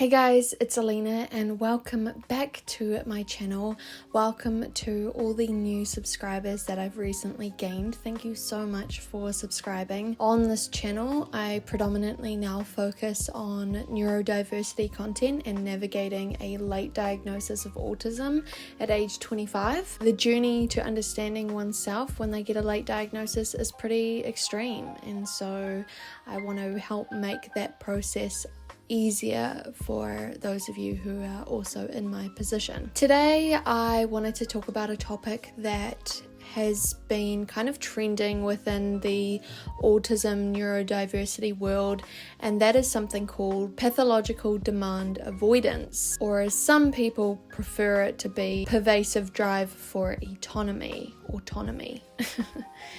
Hey guys, it's Elena and welcome back to my channel. Welcome to all the new subscribers that I've recently gained. Thank you so much for subscribing. On this channel, I predominantly now focus on neurodiversity content and navigating a late diagnosis of autism at age 25. The journey to understanding oneself when they get a late diagnosis is pretty extreme, and so I want to help make that process easier for those of you who are also in my position. Today I wanted to talk about a topic that has been kind of trending within the autism neurodiversity world, and that is something called pathological demand avoidance, or as some people prefer it to be, pervasive drive for autonomy.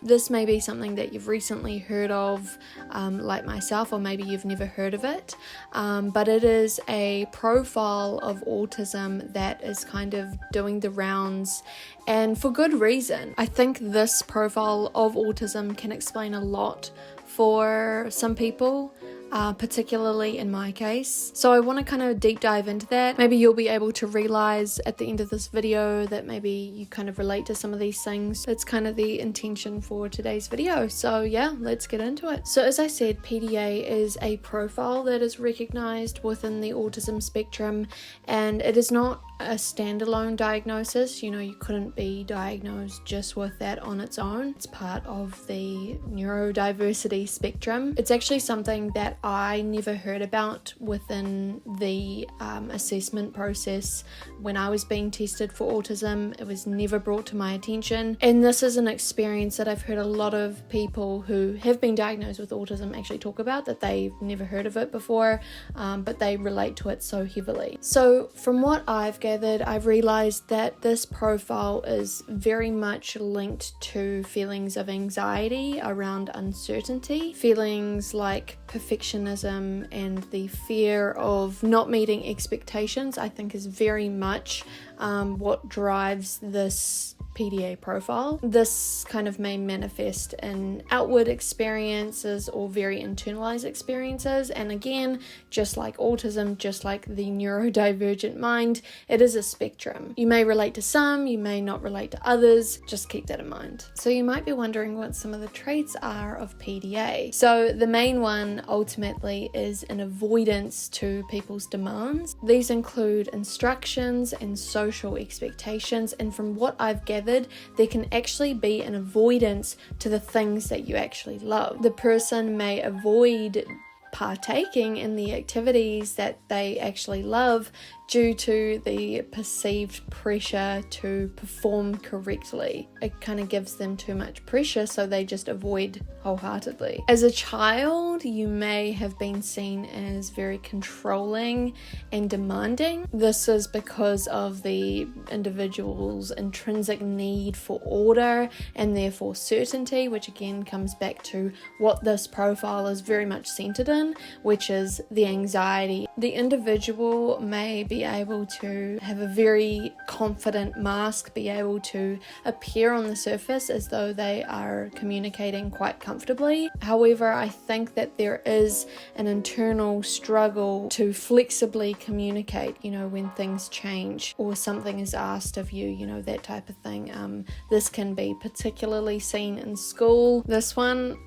This may be something that you've recently heard of, like myself, or maybe you've never heard of it, but it is a profile of autism that is kind of doing the rounds, and for good reason. I think this profile of autism can explain a lot for some people, particularly in my case. So I want to kind of deep dive into that. Maybe you'll be able to realize at the end of this video that maybe you kind of relate to some of these things. That's kind of the intention for today's video. So yeah, let's get into it. So as I said, PDA is a profile that is recognized within the autism spectrum, and it is not a standalone diagnosis. You know, you couldn't be diagnosed just with that on its own. It's part of the neurodiversity spectrum. It's actually something that I never heard about within the assessment process when I was being tested for autism. It was never brought to my attention, and this is an experience that I've heard a lot of people who have been diagnosed with autism actually talk about, that they've never heard of it before, but they relate to it so heavily. So from what I've gathered, I've realized that this profile is very much linked to feelings of anxiety around uncertainty, feelings like perfectionism, and the fear of not meeting expectations. I think is very much what drives this PDA profile. This kind of may manifest in outward experiences or very internalized experiences, and again, just like autism, just like the neurodivergent mind, it is a spectrum. You may relate to some, you may not relate to others. Just keep that in mind. So you might be wondering what some of the traits are of PDA. So the main one ultimately is an avoidance to people's demands. These include instructions and social expectations, and from what I've gathered, there can actually be an avoidance to the things that you actually love. The person may avoid partaking in the activities that they actually love due to the perceived pressure to perform correctly. It kind of gives them too much pressure, so they just avoid wholeheartedly. As a child, you may have been seen as very controlling and demanding. This is because of the individual's intrinsic need for order and therefore certainty, which again comes back to what this profile is very much centered in, which is the anxiety. The individual may be able to have a very confident mask, be able to appear on the surface as though they are communicating quite comfortably. However, I think that there is an internal struggle to flexibly communicate, you know, when things change or something is asked of you, you know, that type of thing. This can be particularly seen in school. This one,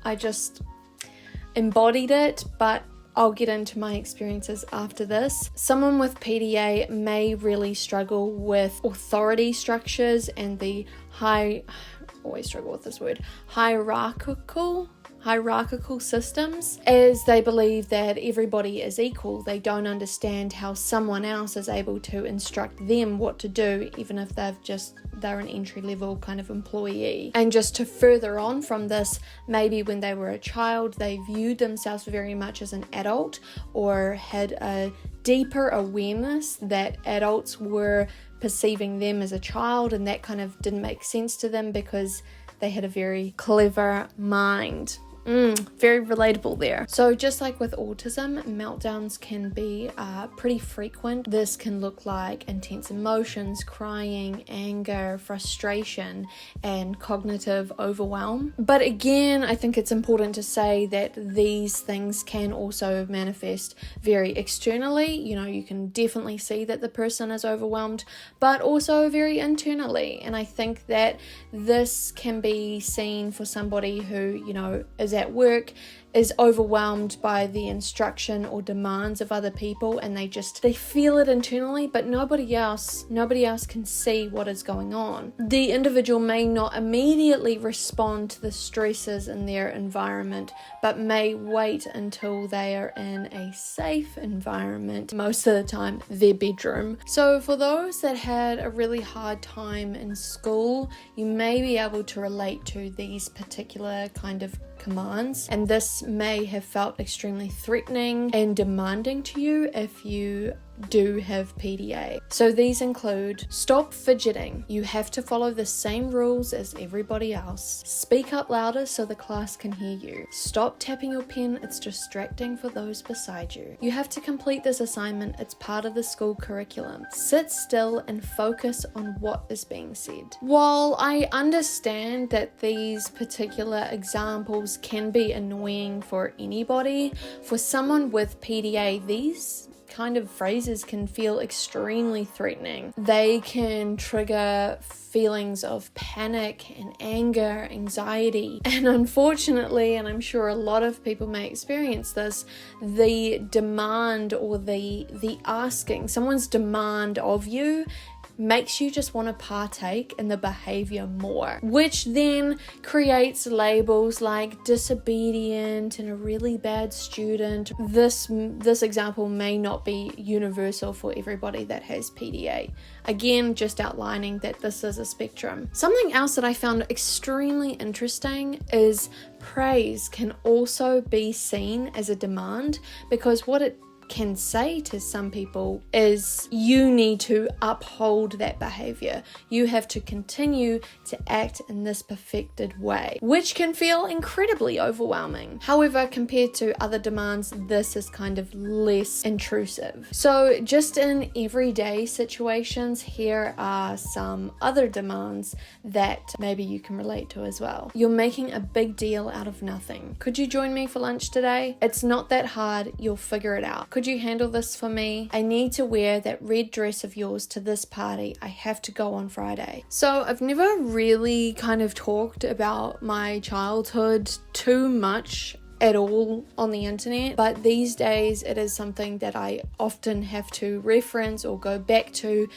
I just embodied it, but I'll get into my experiences after this. Someone with PDA may really struggle with authority structures and the hierarchical systems, as they believe that everybody is equal. They don't understand how someone else is able to instruct them what to do, even if they're an entry-level kind of employee. And just to further on from this, maybe when they were a child, they viewed themselves very much as an adult, or had a deeper awareness that adults were perceiving them as a child, and that kind of didn't make sense to them because they had a very clever mind. Very relatable there. So just like with autism, meltdowns can be pretty frequent. This can look like intense emotions, crying, anger, frustration, and cognitive overwhelm. But again, I think it's important to say that these things can also manifest very externally. You can definitely see that the person is overwhelmed, but also very internally. And I think that this can be seen for somebody who, is at work, is overwhelmed by the instruction or demands of other people, and they feel it internally, but nobody else can see what is going on. The individual may not immediately respond to the stresses in their environment, but may wait until they are in a safe environment, most of the time their bedroom. So for those that had a really hard time in school, you may be able to relate to these particular kind of commands, and this may have felt extremely threatening and demanding to you if you do have PDA. So these include: stop fidgeting. You have to follow the same rules as everybody else. Speak up louder so the class can hear you. Stop tapping your pen, it's distracting for those beside you. You have to complete this assignment, it's part of the school curriculum. Sit still and focus on what is being said. While I understand that these particular examples can be annoying for anybody, for someone with PDA, these kind of phrases can feel extremely threatening. They can trigger feelings of panic and anger, anxiety, and unfortunately, and I'm sure a lot of people may experience this, the demand or the asking, someone's demand of you makes you just want to partake in the behavior more, which then creates labels like disobedient and a really bad student. This example may not be universal for everybody that has PDA. Again, just outlining that this is a spectrum. Something else that I found extremely interesting is praise can also be seen as a demand, because what it can say to some people is you need to uphold that behavior. You have to continue to act in this perfected way, which can feel incredibly overwhelming. However, compared to other demands, this is kind of less intrusive. So just in everyday situations, here are some other demands that maybe you can relate to as well. You're making a big deal out of nothing. Could you join me for lunch today? It's not that hard. You'll figure it out. Could you handle this for me? I need to wear that red dress of yours to this party. I have to go on Friday. So I've never really kind of talked about my childhood too much at all on the internet, but these days it is something that I often have to reference or go back to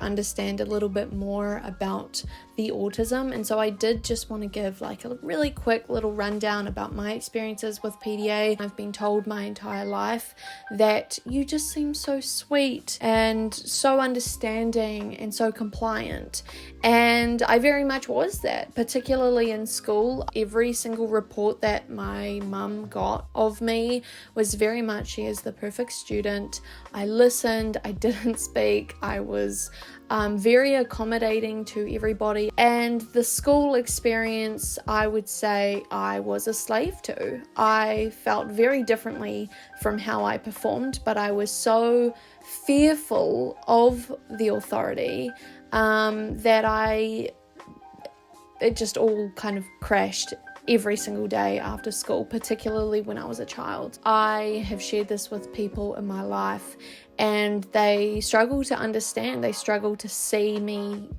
understand a little bit more about the autism. And so I did just want to give like a really quick little rundown about my experiences with PDA. I've been told my entire life that you just seem so sweet and so understanding and so compliant, and I very much was that, particularly in school. Every single report that my mum got of me was very much, she is the perfect student. I listened, I didn't speak, I was very accommodating to everybody, and the school experience, I would say I was a slave to. I felt very differently from how I performed, but I was so fearful of the authority that it just all kind of crashed every single day after school, particularly when I was a child. I have shared this with people in my life, and they struggle to understand. They struggle to see me,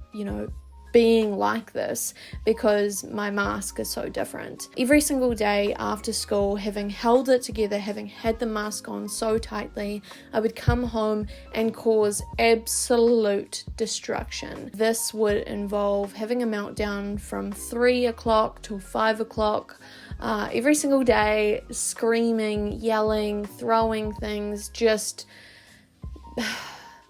being like this, because my mask is so different. Every single day after school, having held it together, having had the mask on so tightly, I would come home and cause absolute destruction. This would involve having a meltdown from 3 o'clock till 5 o'clock every single day, screaming, yelling, throwing things, just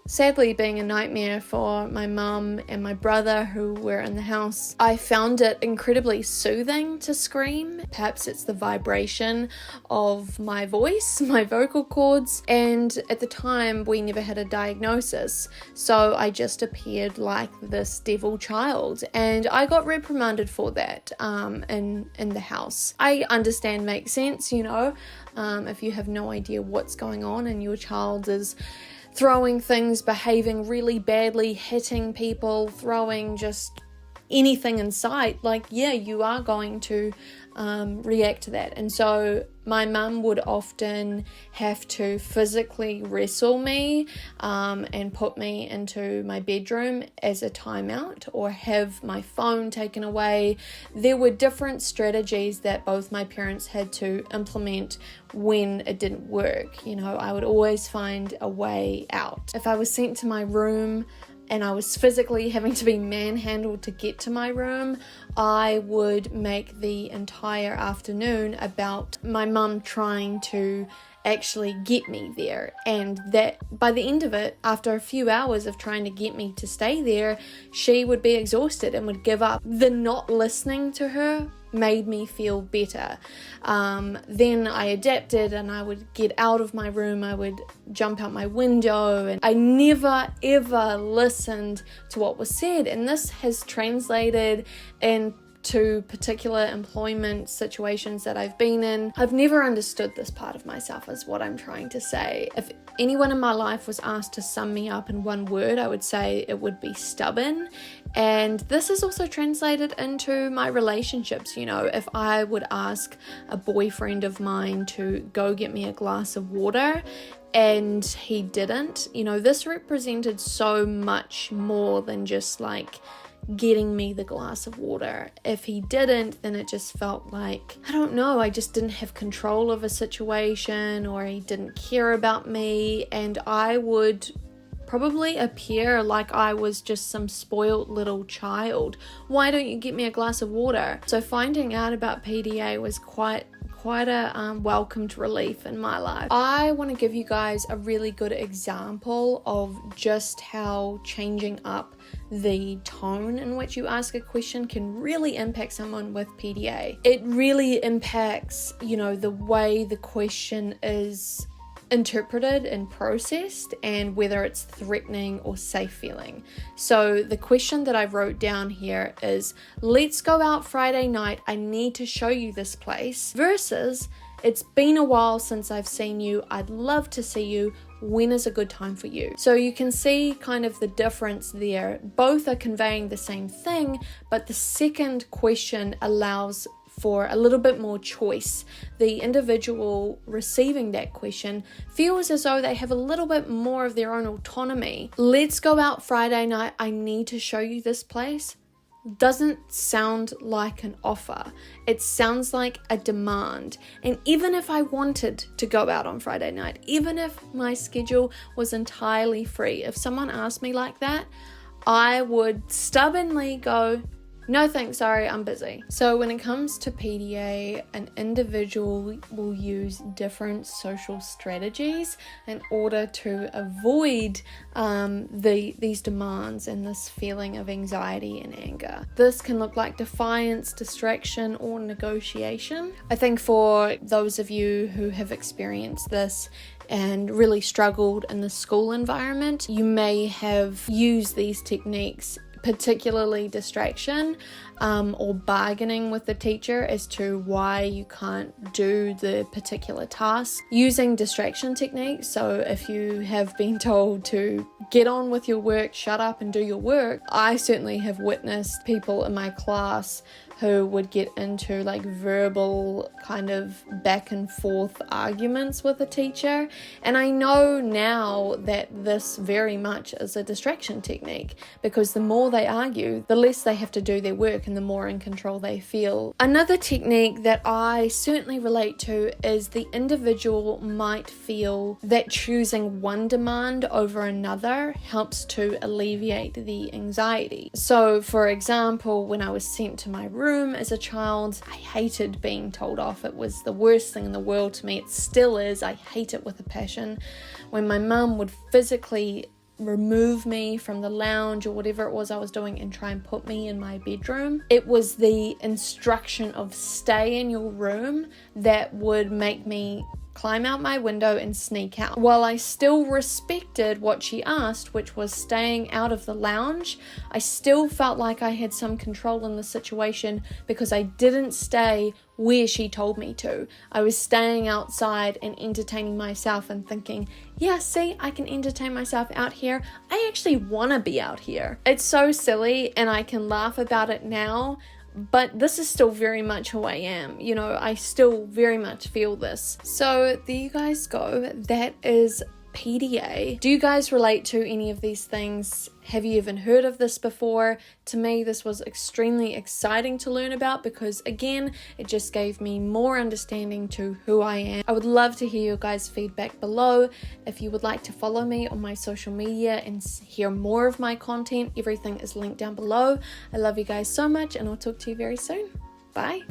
sadly being a nightmare for my mum and my brother who were in the house, I found it incredibly soothing to scream. Perhaps it's the vibration of my voice, my vocal cords, and at the time we never had a diagnosis, so I just appeared like this devil child, and I got reprimanded for that in the house. I understand, makes sense, if you have no idea what's going on and your child is throwing things, behaving really badly, hitting people, throwing just anything in sight, you are going to react to that. And so my mum would often have to physically wrestle me and put me into my bedroom as a timeout, or have my phone taken away. There were different strategies that both my parents had to implement when it didn't work. I would always find a way out. If I was sent to my room and I was physically having to be manhandled to get to my room, I would make the entire afternoon about my mum trying to actually get me there, and that by the end of it, after a few hours of trying to get me to stay there, she would be exhausted and would give up. The not listening to her made me feel better. Then I adapted and I would get out of my room, I would jump out my window, and I never ever listened to what was said. And this has translated into particular employment situations that I've been in. I've never understood this part of myself, is what I'm trying to say. If anyone in my life was asked to sum me up in one word, I would say it would be stubborn. And this is also translated into my relationships. If I would ask a boyfriend of mine to go get me a glass of water and he didn't, this represented so much more than just getting me the glass of water. If he didn't, then it just felt like, I don't know, I just didn't have control of a situation, or he didn't care about me, and I would probably appear like I was just some spoiled little child. Why don't you get me a glass of water? So finding out about PDA was quite a welcomed relief in my life. I want to give you guys a really good example of just how changing up the tone in which you ask a question can really impact someone with PDA. It really impacts, the way the question is interpreted and processed, and whether it's threatening or safe feeling. So the question that I wrote down here is, let's go out Friday night, I need to show you this place, versus, it's been a while since I've seen you, I'd love to see you, when is a good time for you? So you can see kind of the difference there. Both are conveying the same thing, but the second question allows for a little bit more choice. The individual receiving that question feels as though they have a little bit more of their own autonomy. Let's go out Friday night, I need to show you this place, doesn't sound like an offer. It sounds like a demand. And even if I wanted to go out on Friday night, even if my schedule was entirely free, if someone asked me like that, I would stubbornly go, no thanks, sorry, I'm busy. So when it comes to PDA, an individual will use different social strategies in order to avoid these demands and this feeling of anxiety and anger. This can look like defiance, distraction, or negotiation. I think for those of you who have experienced this and really struggled in the school environment, you may have used these techniques, particularly distraction or bargaining with the teacher as to why you can't do the particular task, using distraction techniques. So if you have been told to get on with your work, shut up and do your work, I certainly have witnessed people in my class who would get into verbal kind of back and forth arguments with a teacher. And I know now that this very much is a distraction technique, because the more they argue, the less they have to do their work and the more in control they feel. Another technique that I certainly relate to is the individual might feel that choosing one demand over another helps to alleviate the anxiety. So for example, when I was sent to my room as a child, I hated being told off. It was the worst thing in the world to me. It still is. I hate it with a passion. When my mum would physically remove me from the lounge or whatever it was I was doing and try and put me in my bedroom. It was the instruction of stay in your room that would make me climb out my window and sneak out. While I still respected what she asked, which was staying out of the lounge, I still felt like I had some control in the situation because I didn't stay where she told me to. I was staying outside and entertaining myself and thinking, yeah, see, I can entertain myself out here. I actually want to be out here. It's so silly and I can laugh about it now, but this is still very much who I am. You know, I still very much feel this. So there you guys go. That is PDA. Do you guys relate to any of these things? Have you even heard of this before? To me, this was extremely exciting to learn about because, again, it just gave me more understanding to who I am. I would love to hear your guys' feedback below. If you would like to follow me on my social media and hear more of my content, everything is linked down below. I love you guys so much and I'll talk to you very soon. Bye.